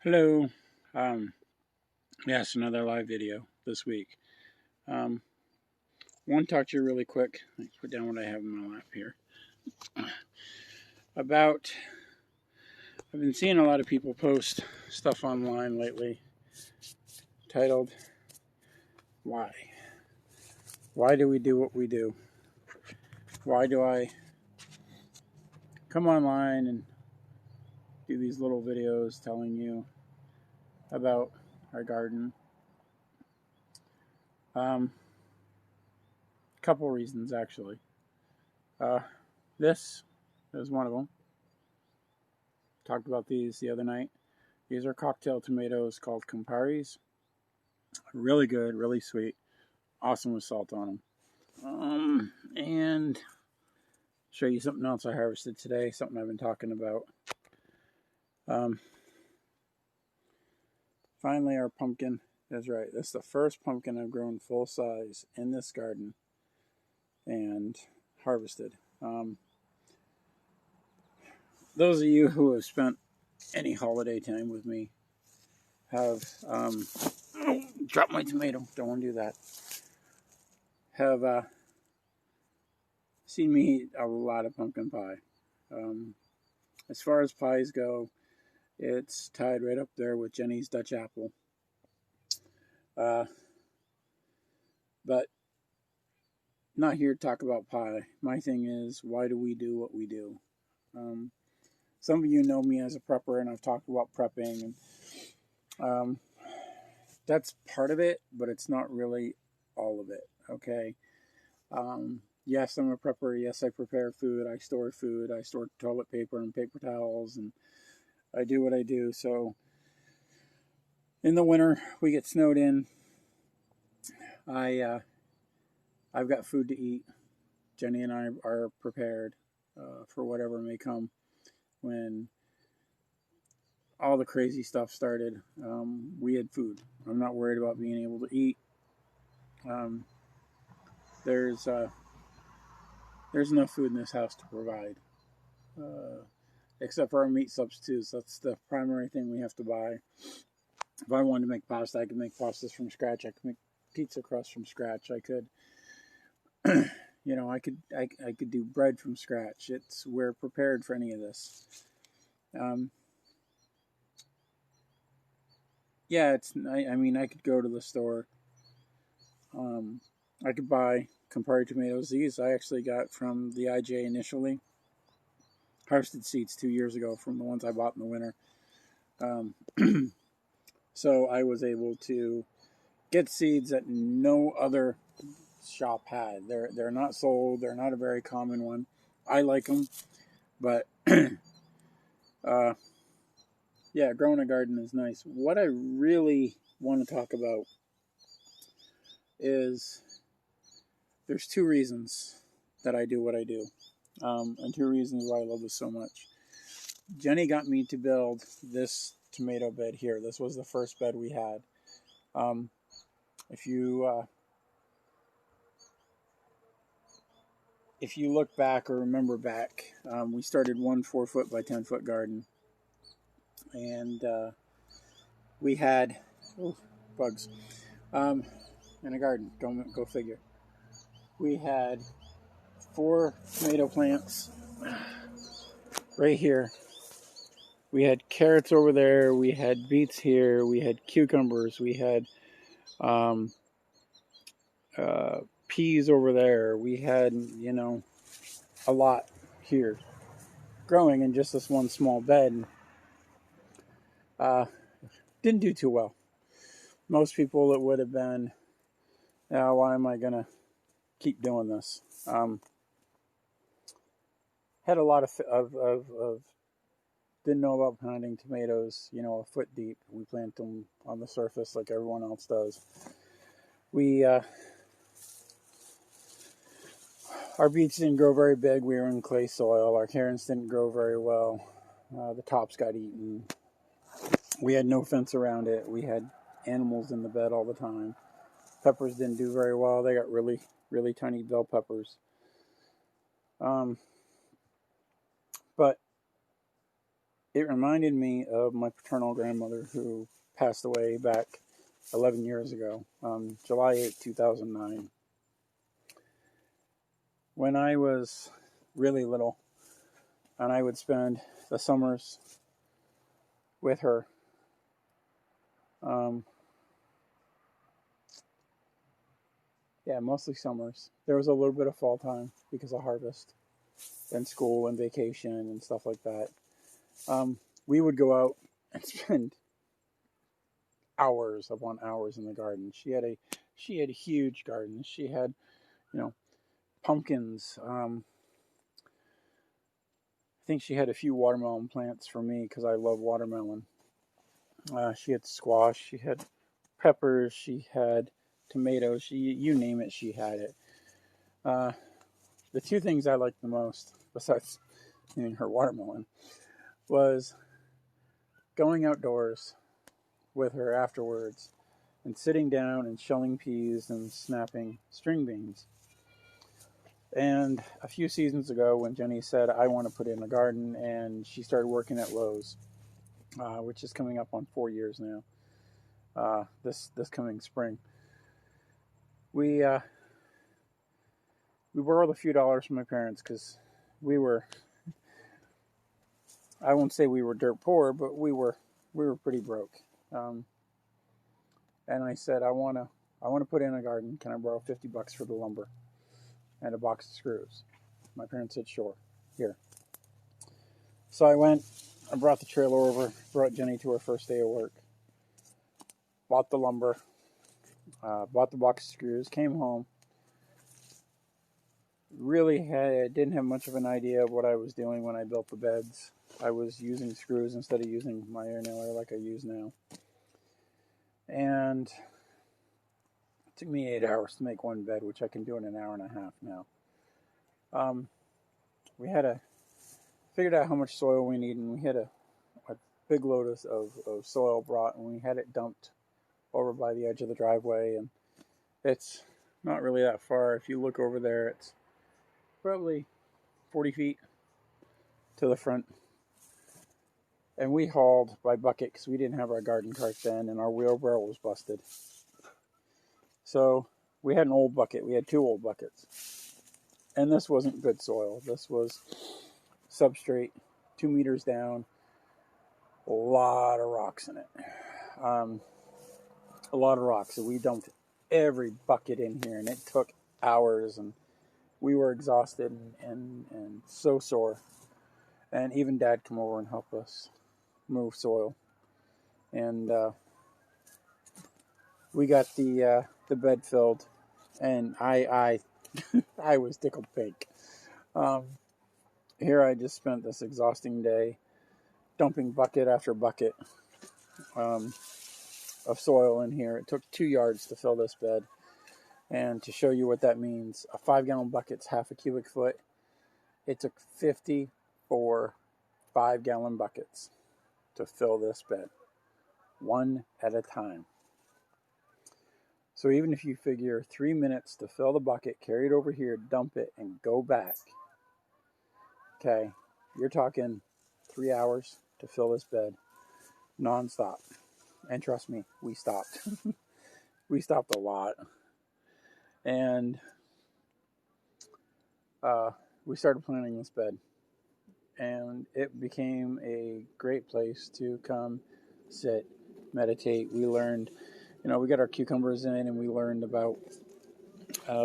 Hello. Um, yes, another live video this week. Um, Want to talk to you really quick. Let me put down what I have in my lap here. About, I've been seeing a lot of people post stuff online lately titled, Why? Why do we do what we do? Why do I come online and do these little videos telling you about our garden? Couple reasons, actually. This is one of them. Talked about these the other night. These are cocktail tomatoes called Camparis. Really good, really sweet, awesome with salt on them. And show you something else I harvested today, something I've been talking about. Um, Finally, our pumpkin is right. This is the first pumpkin I've grown full size in this garden and harvested. Those of you who have spent any holiday time with me have drop my tomato. Don't want to do that. Have seen me eat a lot of pumpkin pie. As far as pies go, it's tied right up there with Jenny's Dutch apple. But not here to talk about pie. My thing is, why do we do what we do? Some of you know me as a prepper, and I've talked about prepping, and that's part of it, but it's not really all of it. Okay. Yes, I'm a prepper. Yes, I prepare food. I store food. I store toilet paper and paper towels, and I do what I do. So in the winter, we get snowed in. I've got food to eat. Jenny and I are prepared for whatever may come when all the crazy stuff started. We had food. I'm not worried about being able to eat. Um, there's enough food in this house to provide, except for our meat substitutes. That's the primary thing we have to buy. If I wanted to make pasta, I could make pastas from scratch. I could make pizza crust from scratch. I could, I could do bread from scratch. We're prepared for any of this. Yeah, I could go to the store. I could buy Campari tomatoes. These I actually got from the IJ initially. Harvested seeds 2 years ago from the ones I bought in the winter. So I was able to get seeds that no other shop had. They're not sold. They're not a very common one. I like them, but yeah, growing a garden is nice. What I really want to talk about is there's two reasons that I do what I do, and two reasons why I love this so much. Jenny got me to build this tomato bed here. This was the first bed we had. If you look back or remember back, we started one 4-foot by 10-foot garden, and we had bugs in a garden. Go figure. We had 4 tomato plants right here. We had carrots over there. We had beets here. We had cucumbers. We had peas over there. We had, a lot here growing in just this one small bed. Didn't do too well. Most people, it would have been, why am I going to keep doing this? Had a lot of didn't know about planting tomatoes, a foot deep. We plant them on the surface like everyone else does. Our beets didn't grow very big. We were in clay soil. Our carrots didn't grow very well. The tops got eaten. We had no fence around it. We had animals in the bed all the time. Peppers didn't do very well. They got really, really tiny bell peppers. But it reminded me of my paternal grandmother who passed away back 11 years ago, July 8, 2009. When I was really little, and I would spend the summers with her. Mostly summers. There was a little bit of fall time because of harvest and school and vacation and stuff like that. We would go out and spend hours upon hours in the garden. She had a huge garden. She had, pumpkins. I think she had a few watermelon plants for me because I love watermelon. She had squash. She had peppers. She had tomatoes. You name it, she had it. The two things I liked the most, besides eating her watermelon, was going outdoors with her afterwards and sitting down and shelling peas and snapping string beans. And a few seasons ago, when Jenny said, I want to put in a garden, and she started working at Lowe's, which is coming up on 4 years now, this coming spring, we borrowed a few dollars from my parents because we were, I won't say we were dirt poor, but we were pretty broke. And I said, I want to put in a garden. Can I borrow $50 for the lumber and a box of screws? My parents said, sure, here. So I went, I brought the trailer over, brought Jenny to her first day of work, bought the lumber, bought the box of screws, came home. Really didn't have much of an idea of what I was doing when I built the beds. I was using screws instead of using my air nailer like I use now. And it took me 8 hours to make one bed, which I can do in an hour and a half now. We had figured out how much soil we need, and we had a big load of soil brought, and we had it dumped over by the edge of the driveway. And it's not really that far. If you look over there, it's probably 40 feet to the front. And we hauled by bucket because we didn't have our garden cart then, and our wheelbarrow was busted. So we had an old bucket. We had 2 old buckets. And this wasn't good soil. This was substrate, 2 meters down, a lot of rocks in it. A lot of rocks. So we dumped every bucket in here, and it took hours, and we were exhausted and so sore. And even Dad come over and help us move soil. And we got the bed filled, and I I was tickled pink. Here I just spent this exhausting day dumping bucket after bucket of soil in here. It took 2 yards to fill this bed. And to show you what that means, a 5-gallon bucket's half a cubic foot. It took 54 5-gallon buckets to fill this bed, one at a time. So even if you figure 3 minutes to fill the bucket, carry it over here, dump it, and go back, okay, you're talking 3 hours to fill this bed nonstop. And trust me, we stopped. We stopped a lot. And we started planning this bed. And it became a great place to come, sit, meditate. We learned, we got our cucumbers in, and we learned about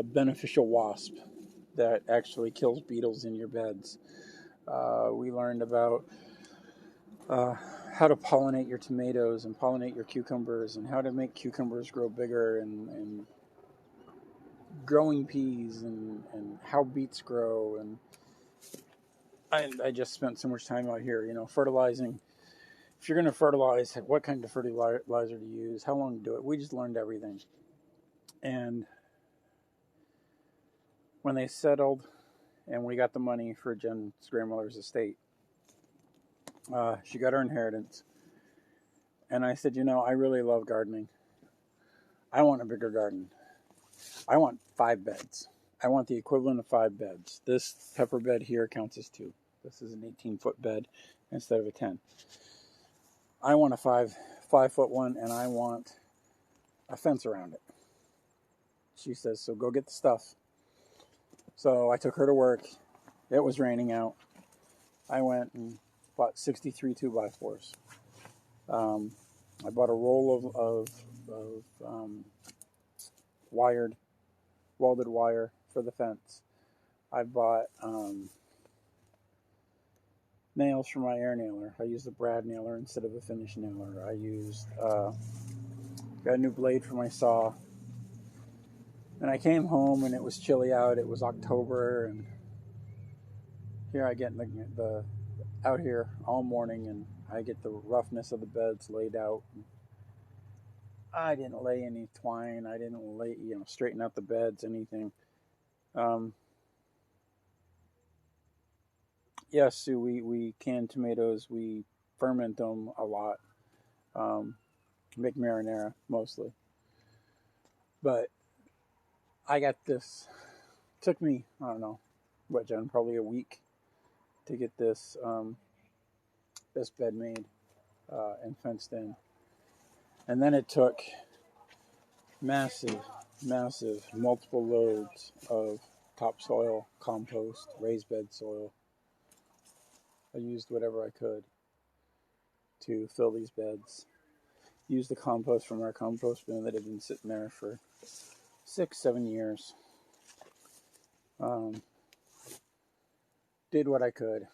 beneficial wasp that actually kills beetles in your beds. We learned about how to pollinate your tomatoes and pollinate your cucumbers, and how to make cucumbers grow bigger, and growing peas, and how beets grow. And I just spent so much time out here, fertilizing. If you're going to fertilize, what kind of fertilizer to use, how long to do it. We just learned everything. And when they settled and we got the money for Jen's grandmother's estate, she got her inheritance. And I said, I really love gardening. I want a bigger garden. I want 5 beds. I want the equivalent of 5 beds. This pepper bed here counts as 2. This is an 18-foot bed instead of a 10. I want a 5-foot one, and I want a fence around it. She says, so go get the stuff. So I took her to work. It was raining out. I went and bought 63 2x4s. I bought a roll of welded wire for the fence. I bought nails for my air nailer. I used a brad nailer instead of a finish nailer. I used got a new blade for my saw. And I came home and it was chilly out. It was October, and here I get the out here all morning, and I get the roughness of the beds laid out. I didn't lay any twine. I didn't lay, straighten out the beds, anything. Yes, Sue, we can tomatoes. We ferment them a lot. Make marinara mostly. But I got this. Took me, I don't know, what, Jen? Probably a week to get this this bed made and fenced in. And then it took massive, multiple loads of topsoil, compost, raised bed soil. I used whatever I could to fill these beds. Used the compost from our compost bin that had been sitting there for 6-7 years. Did what I could.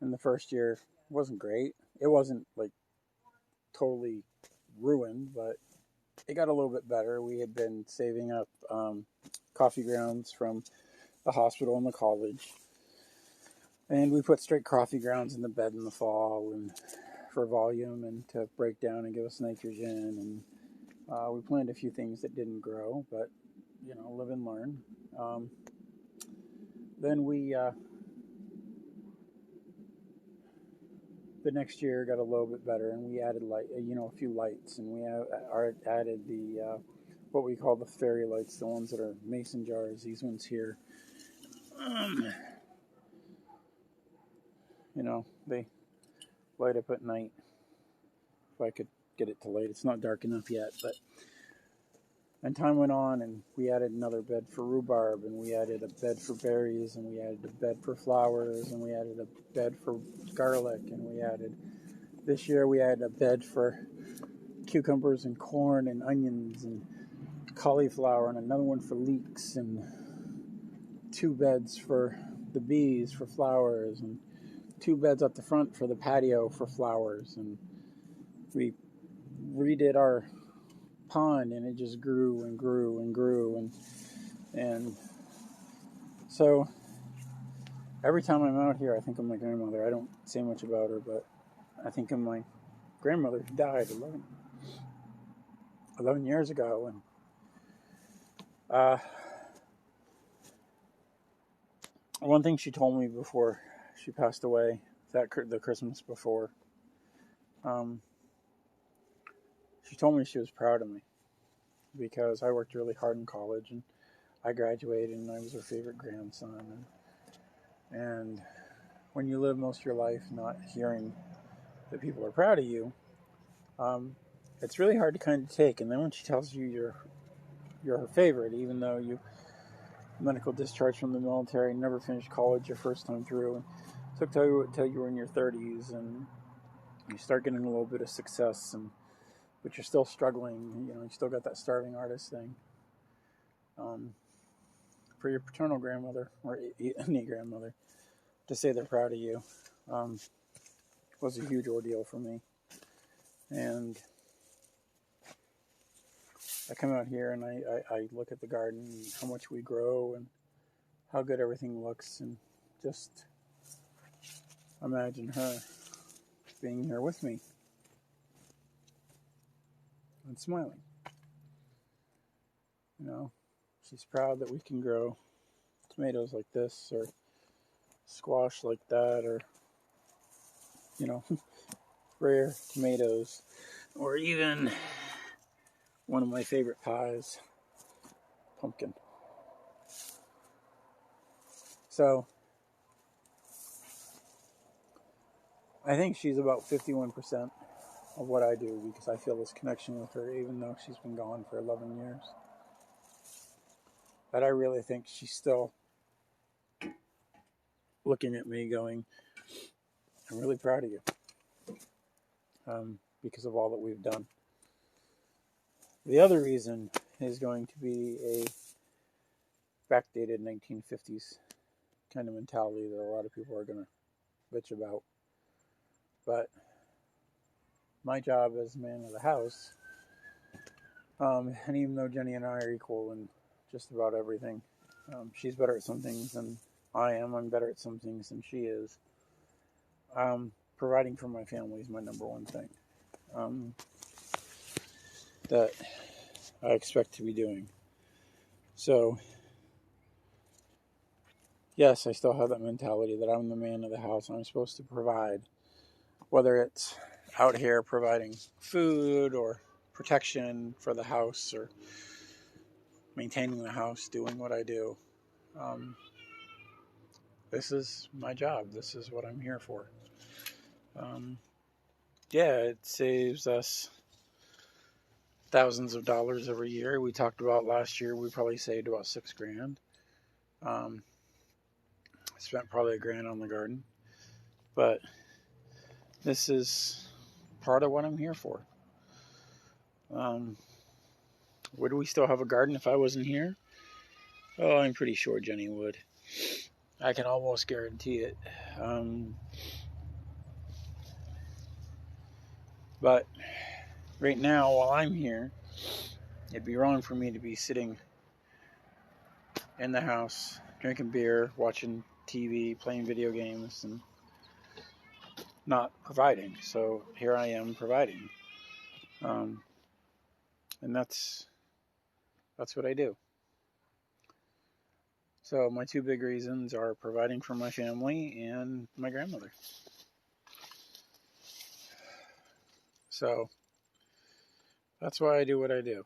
And the first year wasn't great. It wasn't like totally ruined, but it got a little bit better. We had been saving up coffee grounds from the hospital and the college. And we put straight coffee grounds in the bed in the fall and for volume and to break down and give us nitrogen. And we planted a few things that didn't grow, but, live and learn. Then we, the next year got a little bit better, and we added a few lights, and we added the, what we call the fairy lights, the ones that are mason jars, these ones here. They light up at night. If I could get it to light. It's not dark enough yet, but... And time went on, and we added another bed for rhubarb, and we added a bed for berries, and we added a bed for flowers, and we added a bed for garlic, and this year we added a bed for cucumbers and corn and onions and cauliflower, and another one for leeks, and 2 beds for the bees for flowers, and 2 beds up the front for the patio for flowers. And we redid our pond, and it just grew and grew and grew, and so every time I'm out here I think of my grandmother. I don't say much about her, but I think of my grandmother who died 11 years ago. And one thing she told me before she passed away, the Christmas before, she told me she was proud of me because I worked really hard in college, and I graduated, and I was her favorite grandson. And when you live most of your life not hearing that people are proud of you, it's really hard to kind of take. And then when she tells you you're her favorite, even though you medical discharge from the military, never finished college your first time through, and took till you were in your 30s, and you start getting a little bit of success, but you're still struggling. You still got that starving artist thing. For your paternal grandmother or any grandmother to say they're proud of you was a huge ordeal for me. And I come out here and I look at the garden and how much we grow and how good everything looks, and just imagine her being here with me and smiling. She's proud that we can grow tomatoes like this, or squash like that, or rare tomatoes, or even one of my favorite pies, pumpkin. So I think she's about 51% of what I do because I feel this connection with her, even though she's been gone for 11 years. But I really think she's still looking at me going, I'm really proud of you, because of all that we've done. The other reason is going to be a backdated 1950s kind of mentality that a lot of people are going to bitch about. But my job as man of the house, and even though Jenny and I are equal in just about everything, she's better at some things than I am. I'm better at some things than she is. Providing for my family is my number one thing that I expect to be doing. So, yes, I still have that mentality that I'm the man of the house. I'm supposed to provide, whether it's out here providing food or protection for the house or maintaining the house, doing what I do. This is my job. This is what I'm here for. Yeah, it saves us thousands of dollars every year. We talked about last year, we probably saved about $6,000. Spent probably $1,000 on the garden. But this is part of what I'm here for. Would we still have a garden if I wasn't here? Oh, I'm pretty sure Jenny would. I can almost guarantee it. But right now, while I'm here, it'd be wrong for me to be sitting in the house, drinking beer, watching TV, playing video games, and not providing. So here I am providing. And that's what I do. So my two big reasons are providing for my family and my grandmother. So that's why I do what I do.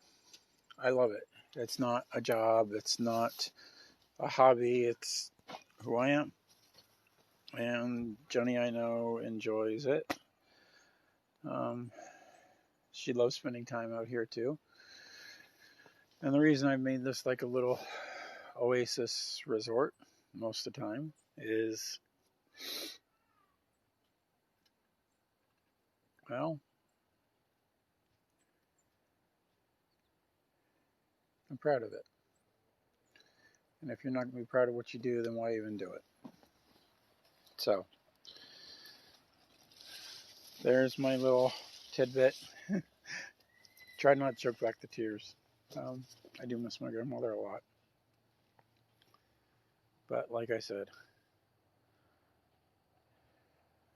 I love it. It's not a job. It's not a hobby. It's who I am. And Jenny, I know, enjoys it. She loves spending time out here too. And the reason I've made this like a little oasis resort most of the time is, well, I'm proud of it. And if you're not going to be proud of what you do, then why even do it? So, there's my little tidbit. Try not to choke back the tears. I do miss my grandmother a lot. But like I said,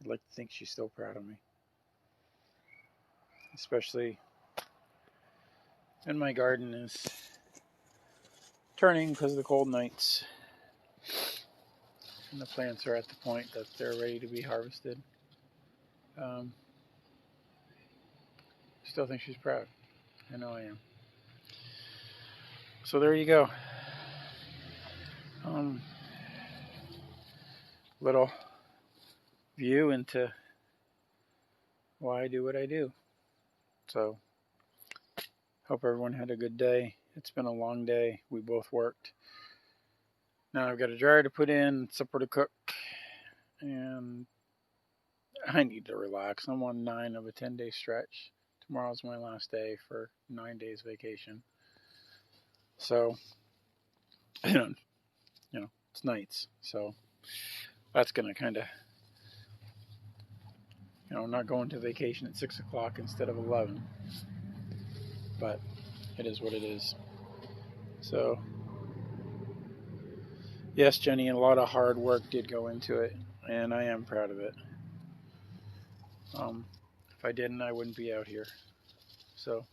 I'd like to think she's still proud of me. Especially when my garden is turning because of the cold nights. And the plants are at the point that they're ready to be harvested. Still think she's proud. I know I am. So there you go. Little view into why I do what I do. So, hope everyone had a good day. It's been a long day. We both worked. Now I've got a dryer to put in, supper to cook, and I need to relax. I'm on 9 of a 10-day stretch. Tomorrow's my last day for 9 days vacation. So, it's nights. So, that's going to kind of, not going to vacation at 6 o'clock instead of 11. But it is what it is. So, yes, Jenny, a lot of hard work did go into it, and I am proud of it. If I didn't, I wouldn't be out here. So,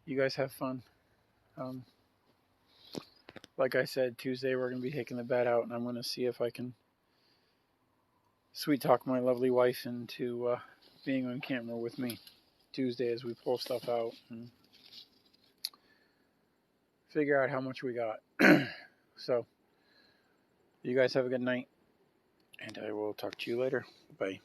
you guys have fun. Like I said, Tuesday we're going to be taking the bed out, and I'm going to see if I can sweet talk my lovely wife into being on camera with me Tuesday as we pull stuff out and figure out how much we got. So, you guys have a good night, and I will talk to you later. Bye.